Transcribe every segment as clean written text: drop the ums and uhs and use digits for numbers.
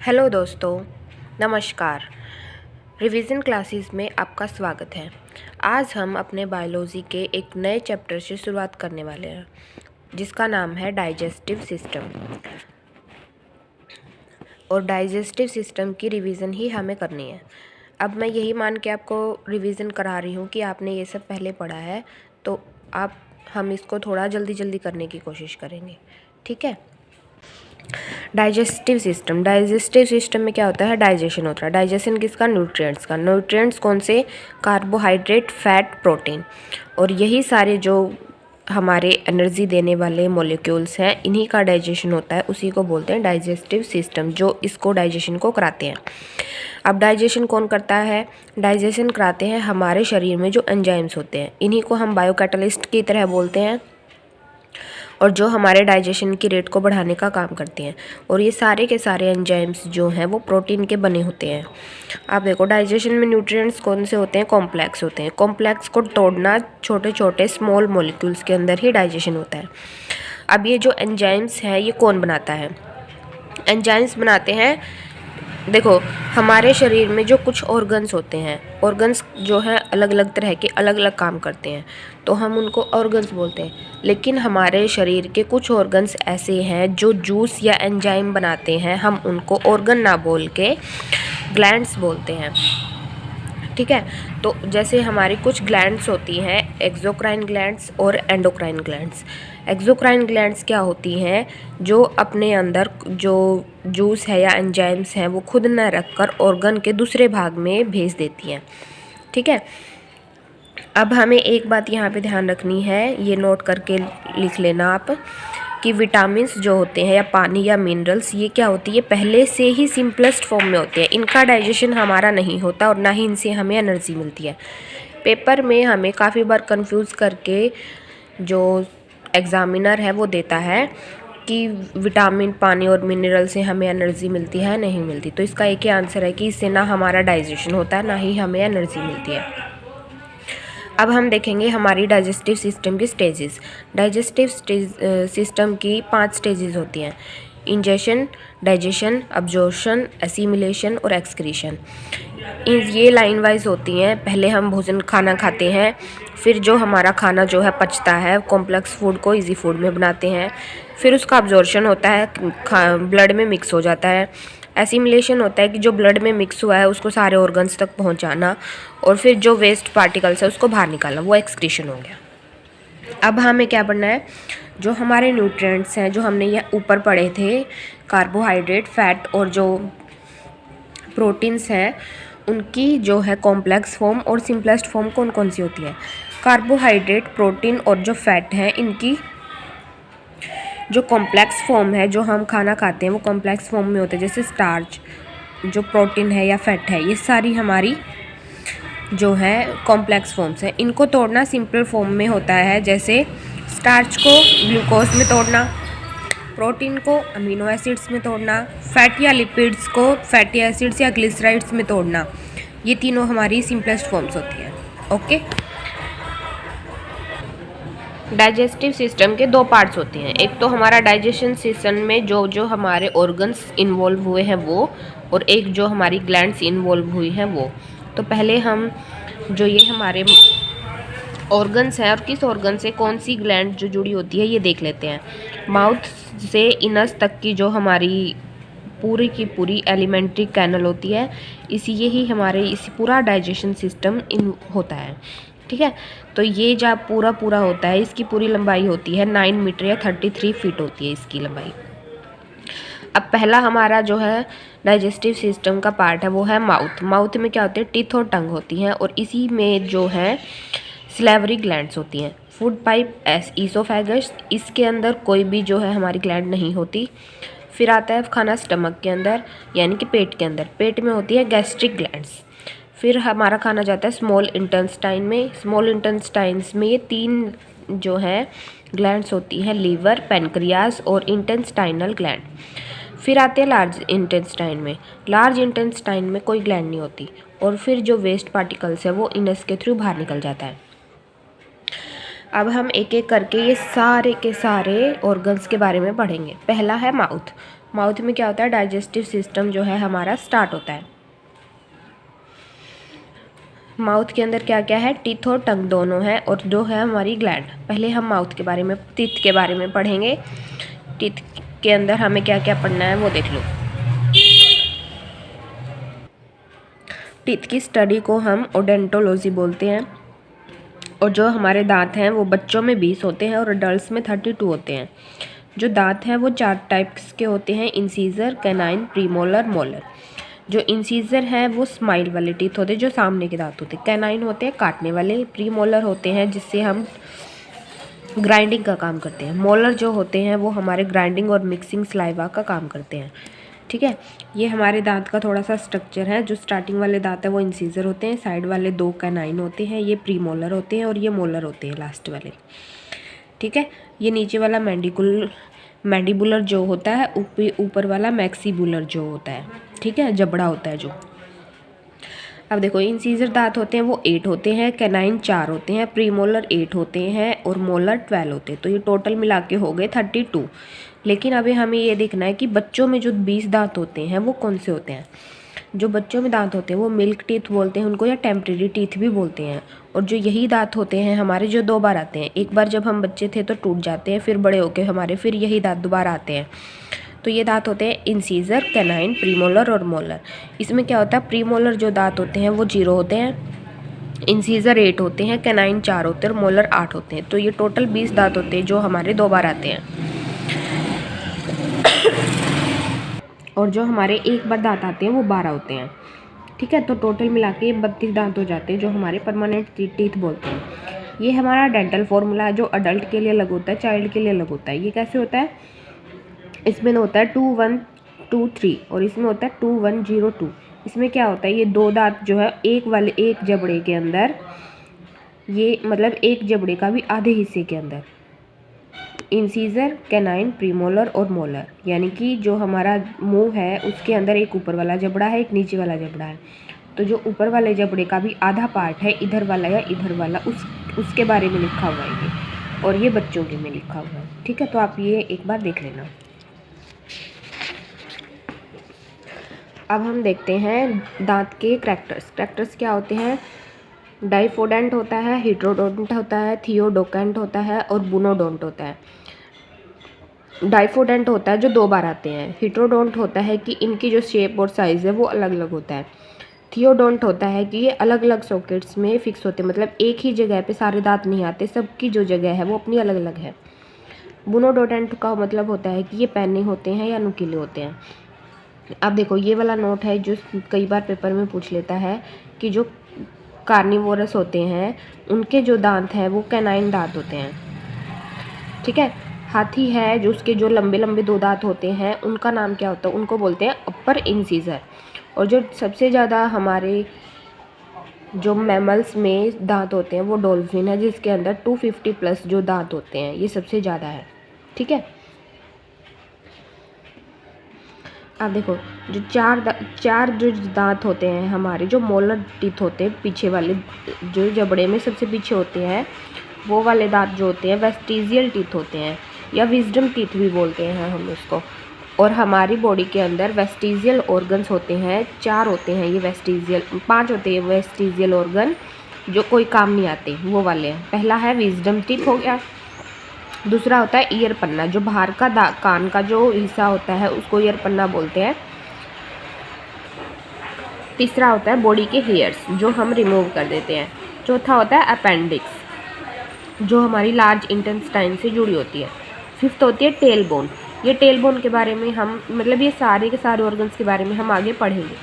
Hello दोस्तों, नमस्कार। Revision classes में आपका स्वागत है। आज हम अपने बायोलॉजी के एक नए चैप्टर से शुरुआत करने वाले हैं जिसका नाम है डाइजेस्टिव सिस्टम। और डाइजेस्टिव सिस्टम की रिवीजन ही हमें करनी है। अब मैं यही मान के आपको रिवीजन करा रही हूँ कि आपने ये सब पहले पढ़ा है, तो हम इसको थोड़ा जल्दी जल्दी करने की कोशिश करेंगे, ठीक है। डाइजेस्टिव सिस्टम में क्या होता है? डाइजेशन होता है। डाइजेशन किसका? न्यूट्रिएंट्स का। न्यूट्रिएंट्स कौन से? Carbohydrate, fat, protein. और यही सारे जो हमारे एनर्जी देने वाले मॉलिक्यूल्स हैं, इन्हीं का डाइजेशन होता है। उसी को बोलते हैं डाइजेस्टिव सिस्टम, जो इसको डाइजेशन को कराते हैं। अब डाइजेशन कौन करता है? डाइजेशन कराते हैं हमारे शरीर में जो एंजाइम्स होते हैं, इन्हीं को हम बायोकैटलिस्ट की तरह बोलते हैं, और जो हमारे डाइजेशन की रेट को बढ़ाने का काम करते हैं। और ये सारे के सारे एंजाइम्स जो हैं वो प्रोटीन के बने होते हैं। आप देखो, डाइजेशन में न्यूट्रिएंट्स कौन से होते हैं? कॉम्प्लेक्स होते हैं। कॉम्प्लेक्स को तोड़ना छोटे छोटे स्मॉल मॉलिक्यूल्स के अंदर ही डाइजेशन होता है। अब ये जो एंजाइम्स हैं, ये कौन बनाता है? एंजाइम्स बनाते हैं, देखो, हमारे शरीर में जो कुछ ऑर्गन्स होते हैं, ऑर्गन्स जो हैं अलग अलग तरह के अलग अलग काम करते हैं, तो हम उनको ऑर्गन्स बोलते हैं। लेकिन हमारे शरीर के कुछ ऑर्गन्स ऐसे हैं जो जूस या एंजाइम बनाते हैं, हम उनको ऑर्गन ना बोल के ग्लैंड्स बोलते हैं, ठीक है। तो जैसे हमारी कुछ ग्लैंड्स होती हैं, एक्सोक्राइन ग्लैंड्स और एंडोक्राइन ग्लैंड्स। एक्सोक्राइन ग्लैंड्स क्या होती हैं? जो अपने अंदर जो जूस है या एंजाइम्स हैं वो खुद न रखकर ऑर्गन के दूसरे भाग में भेज देती हैं, ठीक है। अब हमें एक बात यहाँ पे ध्यान रखनी है, ये नोट करके लिख लेना आप, कि विटामिन्स जो होते हैं या पानी या मिनरल्स, ये क्या होती है? पहले से ही सिंपलेस्ट फॉर्म में होते हैं। इनका डाइजेशन हमारा नहीं होता और ना ही इनसे हमें एनर्जी मिलती है। पेपर में हमें काफ़ी बार कंफ्यूज करके जो एग्ज़ामिनर है वो देता है कि विटामिन, पानी और मिनरल से हमें एनर्जी मिलती है, नहीं मिलती। तो इसका एक ही आंसर है कि इससे ना हमारा डाइजेशन होता है, ना ही हमें एनर्जी मिलती है। अब हम देखेंगे हमारी डाइजेस्टिव सिस्टम की स्टेजेस। डाइजेस्टिव सिस्टम की 5 स्टेजेस होती हैं: इंजेशन, डाइजेशन, अब्जॉर्प्शन, एसिमिलेशन और एक्सक्रीशन। ये लाइन वाइज होती हैं। पहले हम खाना खाते हैं, फिर जो हमारा खाना जो है पचता है, कॉम्प्लेक्स फूड को इजी फूड में बनाते हैं, फिर उसका अब्जॉर्प्शन होता है, ब्लड में मिक्स हो जाता है। एसिमिलेशन होता है कि जो ब्लड में मिक्स हुआ है उसको सारे ऑर्गन्स तक पहुंचाना, और फिर जो वेस्ट पार्टिकल्स है उसको बाहर निकालना, वो एक्सक्रीशन हो गया। अब हमें क्या पढ़ना है? जो हमारे न्यूट्रिएंट्स हैं, जो हमने ये ऊपर पढ़े थे, कार्बोहाइड्रेट, फैट और जो प्रोटीन्स हैं, उनकी जो है कॉम्प्लेक्स फॉर्म और सिंपलेस्ट फॉर्म कौन कौन सी होती है? कार्बोहाइड्रेट, प्रोटीन और जो फैट है, इनकी जो कॉम्प्लेक्स फॉर्म है, जो हम खाना खाते हैं, वो कॉम्प्लेक्स फॉर्म में होते हैं। जैसे स्टार्च, जो प्रोटीन है या फैट है, ये सारी हमारी जो है कॉम्प्लेक्स फॉर्म्स हैं। इनको तोड़ना सिंपल फॉर्म में होता है, जैसे स्टार्च को ग्लूकोज में तोड़ना, प्रोटीन को अमीनो एसिड्स में तोड़ना, फैट या लिपिड्स को फैटी एसिड्स या ग्लिसराइड्स में तोड़ना। ये तीनों हमारी सिंपलेस्ट फॉर्म्स होती हैं, ओके। डाइजेस्टिव सिस्टम के 2 पार्ट्स होते हैं। एक तो हमारा डाइजेशन सिस्टम में जो जो हमारे ऑर्गन्स इन्वॉल्व हुए हैं वो, और एक जो हमारी ग्लैंड्स इन्वॉल्व हुई हैं वो। तो पहले हम जो ये हमारे ऑर्गन्स हैं और किस ऑर्गन से कौन सी ग्लैंड जो जुड़ी होती है ये देख लेते हैं। माउथ से इनस तक की जो हमारी पूरी की पूरी एलिमेंट्री कैनल होती है, यही हमारे इसी पूरा डाइजेशन सिस्टम इन होता है, ठीक है। तो ये जब पूरा पूरा होता है, इसकी पूरी लंबाई होती है 9 मीटर या 33 फीट होती है इसकी लंबाई। अब पहला हमारा जो है डाइजेस्टिव सिस्टम का पार्ट है वो है माउथ। माउथ में क्या होते हैं? टीथ और टंग होती हैं, और इसी में जो है स्लेवरी ग्लैंड्स होती हैं। फूड पाइप, ईसोफेगस, इसके अंदर कोई भी जो है हमारी ग्लैंड नहीं होती। फिर आता है खाना स्टमक के अंदर, यानी कि पेट के अंदर। पेट में होती है गैस्ट्रिक ग्लैंड्स। फिर हमारा खाना जाता है स्मॉल इंटेस्टाइन में। स्मॉल इंटेस्टाइन्स में ये 3 जो है ग्लैंड्स होती हैं: लीवर, पेनक्रियाज और इंटेस्टाइनल ग्लैंड। फिर आते हैं लार्ज इंटेस्टाइन में। लार्ज इंटेस्टाइन में कोई ग्लैंड नहीं होती, और फिर जो वेस्ट पार्टिकल्स है वो इनस के थ्रू बाहर निकल जाता है। अब हम एक एक करके ये सारे के सारे ऑर्गन्स के बारे में पढ़ेंगे। पहला है माउथ। माउथ में क्या होता है, डाइजेस्टिव सिस्टम जो है हमारा स्टार्ट होता है। माउथ के अंदर क्या क्या है, टीथ और टंग दोनों है, और जो है हमारी ग्लैंड। पहले हम माउथ के बारे में, टीथ के बारे में पढ़ेंगे। टीथ के अंदर हमें क्या क्या पढ़ना है वो देख लो। टीथ की स्टडी को हम ओडेंटोलॉजी बोलते हैं। और जो हमारे दांत हैं वो बच्चों में 20 होते हैं और अडल्ट में 32 होते हैं। जो दांत हैं वो 4 टाइप्स के होते हैं, इंसीजर, कैनाइन, प्रीमोलर, मोलर। जो इंसीजर हैं वो स्माइल वाले टीथ होते हैं, जो सामने के दांत होते हैं। कैनाइन होते हैं काटने वाले। प्रीमोलर होते हैं जिससे हम ग्राइंडिंग का काम करते हैं। मोलर जो होते हैं वो हमारे ग्राइंडिंग और मिक्सिंग सलाइवा का काम करते हैं। ठीक है, ये हमारे दांत का थोड़ा सा स्ट्रक्चर है। जो स्टार्टिंग वाले दांत है वो इंसीजर होते हैं, साइड वाले 2 कैनाइन होते हैं, ये प्रीमोलर होते हैं, और ये मोलर होते हैं लास्ट वाले। ठीक है, ये नीचे वाला मैंडिबुलर जो होता है, ऊपर वाला मैक्सिबुलर जो होता है। ठीक है, जबड़ा होता है जो। अब देखो, इंसीजर दांत होते हैं वो 8 होते हैं, कैनाइन 4 होते हैं, प्रीमोलर 8 होते हैं, और मोलर 12 होते हैं। तो ये टोटल मिला के हो गए 32। लेकिन अभी हमें ये देखना है कि बच्चों में जो 20 दांत होते हैं वो कौन से होते हैं। जो बच्चों में दांत होते हैं वो मिल्क टीथ बोलते हैं उनको, या टेम्परेरी टीथ भी बोलते हैं। और जो यही दांत होते हैं हमारे, जो 2 बार आते हैं, एक बार जब हम बच्चे थे तो टूट जाते हैं, फिर बड़े होके हमारे फिर यही दांत दोबारा आते हैं। तो ये दांत होते हैं इंसीजर, कैनाइन, प्रीमोलर और मोलर। इसमें क्या होता है, प्रीमोलर जो दांत होते हैं वो 0 होते हैं, इंसीजर 8 होते हैं, कैनाइन 4 होते हैं और मोलर 8 होते हैं। तो ये टोटल 20 दांत होते हैं जो हमारे 2 बार आते हैं। और जो हमारे एक बार दांत आते हैं वो 12 होते हैं। ठीक है, तो टोटल मिला के 32 दांत हो जाते हैं जो हमारे परमानेंट टीथ बोलते हैं। ये हमारा डेंटल फॉर्मूला है जो अडल्ट के लिए अलग होता है, चाइल्ड के लिए अलग होता है। ये कैसे होता है, इसमें होता है 2 1 2 3 और इसमें होता है 2 1 0 2। इसमें क्या होता है, ये 2 दांत जो है एक जबड़े के अंदर, ये मतलब एक जबड़े का भी आधे हिस्से के अंदर, इंसीजर, कैनाइन, प्रीमोलर और मोलर। यानी कि जो हमारा मुंह है उसके अंदर एक ऊपर वाला जबड़ा है, एक नीचे वाला जबड़ा है। तो जो ऊपर वाले जबड़े का भी आधा पार्ट है, इधर वाला या इधर वाला, उसके बारे में लिखा हुआ है ये, और ये बच्चों के में लिखा हुआ है। ठीक है, तो आप ये एक बार देख लेना। अब हम देखते हैं दांत के करैक्टर्स। करैक्टर्स क्या होते हैं, डाइफोडेंट होता है, हेट्रोडोंट होता है, थियोडोकेंट होता है और बुनोडोंट होता है। डाइफोडेंट होता है जो 2 बार आते हैं। हेट्रोडोंट होता है कि इनकी जो शेप और साइज़ है वो अलग अलग होता है। थियोडोंट होता है कि ये अलग अलग सॉकेट्स में फिक्स होते हैं, मतलब एक ही जगह पे सारे दांत नहीं आते, सबकी जो जगह है वो अपनी अलग अलग है। बुनोडोडेंट का मतलब होता है कि ये पैने होते हैं या नुकीले होते हैं। अब देखो, ये वाला नोट है जो कई बार पेपर में पूछ लेता है कि जो कार्निवोरस होते हैं उनके जो दांत हैं वो कैनाइन दांत होते हैं। ठीक है, हाथी है जो उसके जो लंबे लंबे 2 दांत होते हैं उनका नाम क्या होता है, उनको बोलते हैं अपर इंसीजर। और जो सबसे ज़्यादा हमारे जो मैमल्स में दांत होते हैं वो डॉल्फिन है, जिसके अंदर 250 प्लस जो दांत होते हैं, ये सबसे ज़्यादा है। ठीक है, अब देखो, जो चार जो दांत होते हैं हमारे, जो मोलर टीथ होते हैं पीछे वाले, जो जबड़े में सबसे पीछे होते हैं, वो वाले दांत जो होते हैं वेस्टिजियल टीथ होते हैं, या विजडम टीथ भी बोलते हैं हम उसको। और हमारी बॉडी के अंदर वेस्टिजियल ऑर्गन्स होते हैं, 4 होते हैं ये वेस्टिजियल, 5 होते हैं वेस्टिजियल ऑर्गन जो कोई काम नहीं आते, वो वाले हैं। पहला है विजडम टीथ हो गया, दूसरा होता है ईयर पन्ना, जो बाहर का कान का जो हिस्सा होता है उसको ईयर पन्ना बोलते हैं। तीसरा होता है बॉडी के हेयर्स जो हम रिमूव कर देते हैं। चौथा होता है अपेंडिक्स जो हमारी लार्ज इंटेस्टाइन से जुड़ी होती है। फिफ्थ होती है टेल बोन। ये टेल बोन के बारे में हम, मतलब ये सारे के सारे ऑर्गन्स के बारे में हम आगे पढ़ेंगे।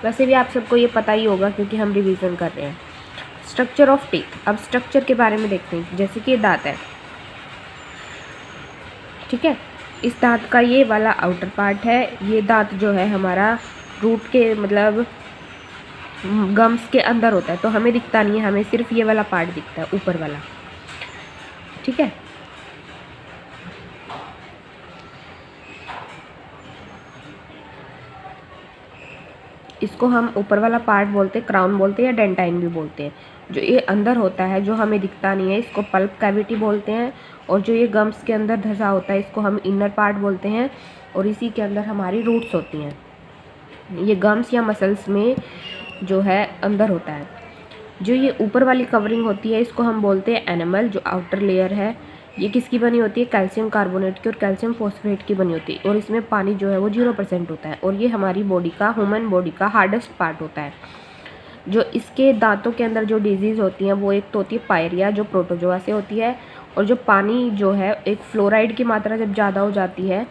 वैसे भी आप सबको ये पता ही होगा क्योंकि हम रिवीजन कर रहे हैं। स्ट्रक्चर ऑफ टीथ, अब स्ट्रक्चर के बारे में देखते हैं। जैसे कि ये दांत है, ठीक है, इस दांत का ये वाला आउटर पार्ट है। ये दांत जो है हमारा रूट के, मतलब गम्स के अंदर होता है, तो हमें दिखता नहीं है, हमें सिर्फ ये वाला पार्ट दिखता है, ऊपर वाला। ठीक है, इसको हम ऊपर वाला पार्ट बोलते हैं, क्राउन बोलते हैं या डेंटाइन भी बोलते हैं। जो ये अंदर होता है जो हमें दिखता नहीं है इसको पल्प कैविटी बोलते हैं, और जो ये गम्स के अंदर धंसा होता है इसको हम इनर पार्ट बोलते हैं, और इसी के अंदर हमारी रूट्स होती हैं। ये गम्स या मसल्स में जो है अंदर होता है। जो ये ऊपर वाली कवरिंग होती है इसको हम बोलते हैं एनिमल। जो आउटर लेयर है ये किसकी बनी होती है, कैल्शियम कार्बोनेट की और कैल्शियम फॉस्फेट की बनी होती है, और इसमें पानी जो है वो 0% होता है, और ये हमारी बॉडी का, ह्यूमन बॉडी का हार्डेस्ट पार्ट होता है। जो इसके दांतों के अंदर जो डिजीज़ होती हैं वो एक तो होती है पायरिया जो प्रोटोजोआ से होती है, और जो पानी जो है एक फ्लोराइड की मात्रा जब ज़्यादा हो जाती है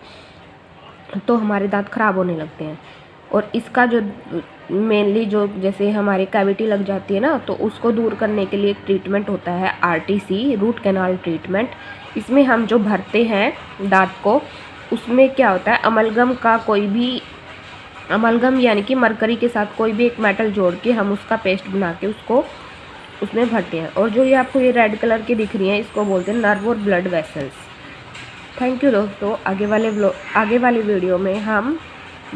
तो हमारे दांत ख़राब होने लगते हैं। और इसका जो मेनली जो जैसे हमारे कैविटी लग जाती है ना, तो उसको दूर करने के लिए एक ट्रीटमेंट होता है RTC, रूट कैनाल ट्रीटमेंट। इसमें हम जो भरते हैं दांत को, उसमें क्या होता है अमलगम का कोई भी अमलगम यानी कि मरकरी के साथ कोई भी एक मेटल जोड़ के हम उसका पेस्ट बना के उसको उसमें भरते हैं। और जो ये आपको ये रेड कलर की दिख रही हैं इसको बोलते हैं नर्व और ब्लड वेसल्स। थैंक यू दोस्तों। आगे वाली वीडियो में हम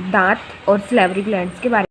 दांत और सैलिवरी ग्लैंड्स के बारे